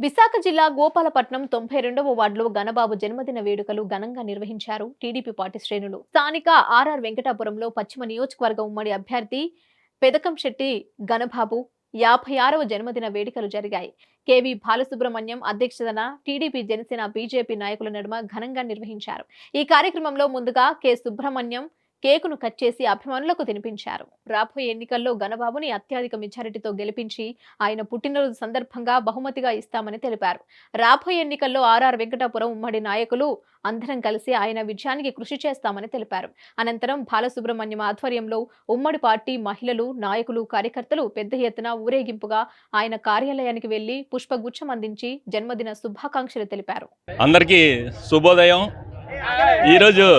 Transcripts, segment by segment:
విశాఖ జిల్లా గోపాలపట్నం 92వ వార్డులో గణబాబు జన్మదిన వేడుకలు ఘనంగా నిర్వహించారు టీడీపీ పార్టీ శ్రేణులు. స్థానిక ఆర్ఆర్ వెంకటాపురంలో పశ్చిమ నియోజకవర్గ ఉమ్మడి అభ్యర్థి పెదకంశెట్టి గణబాబు 56వ జన్మదిన వేడుకలు జరిగాయి. కేవీ బాలసుబ్రహ్మణ్యం అధ్యక్షతన టీడీపీ, జనసేన, బీజేపీ నాయకుల నడుమ ఘనంగా నిర్వహించారు. ఈ కార్యక్రమంలో ముందుగా కె సుబ్రహ్మణ్యం కేకును కట్ చేసి అభిమానులకు తినిపించారు. రాబోయే ఎన్నికల్లో గణబాబుని అత్యధిక మెజారిటీతో గెలిపించి ఆయన పుట్టినరోజు సందర్భంగా బహుమతిగా ఇస్తామని తెలిపారు. రాబోయే ఎన్నికల్లో ఆర్ఆర్ వెంకటాపురం ఉమ్మడి నాయకులు అందరం కలిసి ఆయన విజయానికి కృషి చేస్తామని తెలిపారు. అనంతరం బాలసుబ్రహ్మణ్యం ఆధ్వర్యంలో ఉమ్మడి పార్టీ మహిళలు, నాయకులు, కార్యకర్తలు పెద్ద ఎత్తున ఊరేగింపుగా ఆయన కార్యాలయానికి వెళ్లి పుష్పగుచ్చం అందించి జన్మదిన శుభాకాంక్షలు తెలిపారు. అందరికీ శుభోదయం. ఈరోజు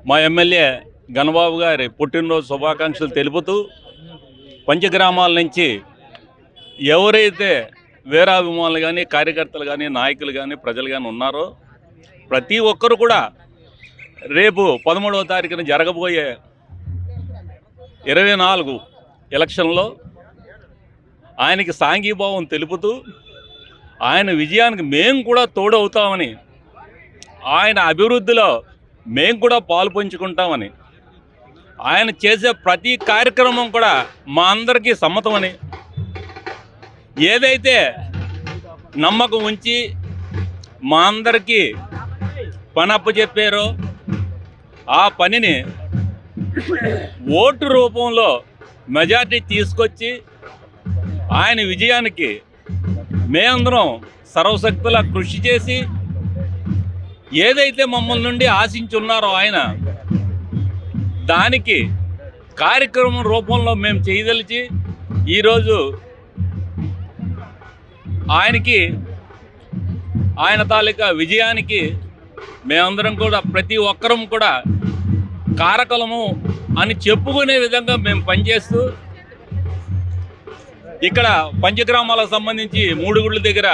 మా ఎమ్మెల్యే గణబాబు గారి పుట్టినరోజు శుభాకాంక్షలు తెలుపుతూ పంచగ్రామాల నుంచి ఎవరైతే వీరాభిమానులు కానీ, కార్యకర్తలు కానీ, నాయకులు కానీ, ప్రజలు కానీ ఉన్నారో ప్రతి ఒక్కరు కూడా రేపు 13వ తారీఖున జరగబోయే 24 ఎలక్షన్లో ఆయనకి సాంఘీభావం తెలుపుతూ ఆయన విజయానికి మేము కూడా తోడవుతామని, ఆయన అభివృద్ధిలో మేము కూడా పాలు పంచుకుంటామని, ఆయన చేసే ప్రతి కార్యక్రమం కూడా మా అందరికీ సమ్మతమని, ఏదైతే నమ్మకం ఉంచి మా అందరికీ పని అప్పచెప్పారో ఆ పనిని ఓటు రూపంలో మెజార్టీ తీసుకొచ్చి ఆయన విజయానికి మేమందరం సర్వశక్తులా కృషి చేసి ఏదైతే మమ్మల్ని నుండి ఆశించున్నారో ఆయన దానికి కార్యక్రమం రూపంలో మేము చేయదలిచి ఈరోజు ఆయన తాలూకా విజయానికి మేమందరం కూడా ప్రతి ఒక్కరం కూడా కారకులము అని చెప్పుకునే విధంగా మేము పనిచేస్తూ ఇక్కడ పంచగ్రామాలకు సంబంధించి 3 గుళ్ళ దగ్గర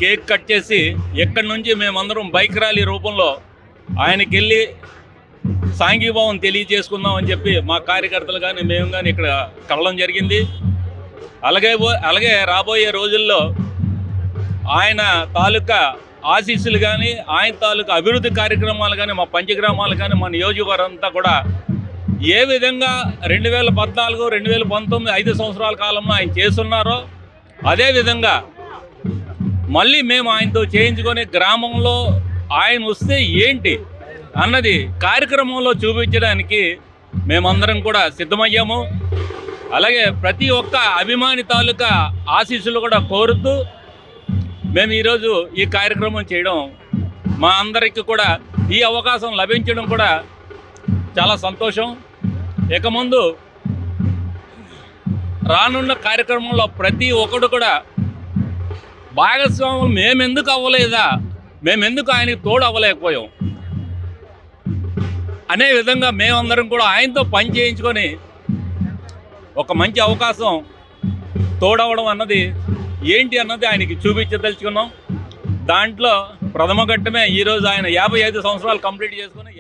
కేక్ కట్ చేసి ఎక్కడి నుంచి మేమందరం బైక్ ర్యాలీ రూపంలో ఆయనకి వెళ్ళి సాంఘీభావం తెలియజేసుకుందాం అని చెప్పి మా కార్యకర్తలు కానీ మేము కానీ ఇక్కడ కలవడం జరిగింది. అలాగే రాబోయే రోజుల్లో ఆయన తాలూకా ఆశీస్సులు కానీ, ఆయన తాలూకా అభివృద్ధి కార్యక్రమాలు కానీ, మా పంచగ్రామాలు కానీ, మా నియోజకవర్గం అంతా కూడా ఏ విధంగా 2014, 2019 5 సంవత్సరాల కాలంలో ఆయన చేస్తున్నారో అదేవిధంగా మళ్ళీ మేము ఆయనతో చేయించుకొని గ్రామంలో ఆయన వస్తే ఏంటి అన్నది కార్యక్రమంలో చూపించడానికి మేమందరం కూడా సిద్ధమయ్యాము. అలాగే ప్రతి ఒక్క అభిమాని తాలూకా ఆశీస్సులు కూడా కోరుతూ మేము ఈరోజు ఈ కార్యక్రమం చేయడం, మా అందరికీ కూడా ఈ అవకాశం లభించడం కూడా చాలా సంతోషం. ఇక ముందు రానున్న కార్యక్రమంలో ప్రతి ఒక్కడు కూడా భాగస్వాములు మేమెందుకు అవ్వలేదా, మేమెందుకు ఆయనకి తోడు అవ్వలేకపోయాం అనే విధంగా మేమందరం కూడా ఆయనతో పని చేయించుకొని ఒక మంచి అవకాశం తోడవడం అన్నది ఏంటి అన్నది ఆయనకి చూపించదలుచుకున్నాం. దాంట్లో ప్రథమ ఘట్టమే ఈరోజు ఆయన 55 సంవత్సరాలు కంప్లీట్ చేసుకొని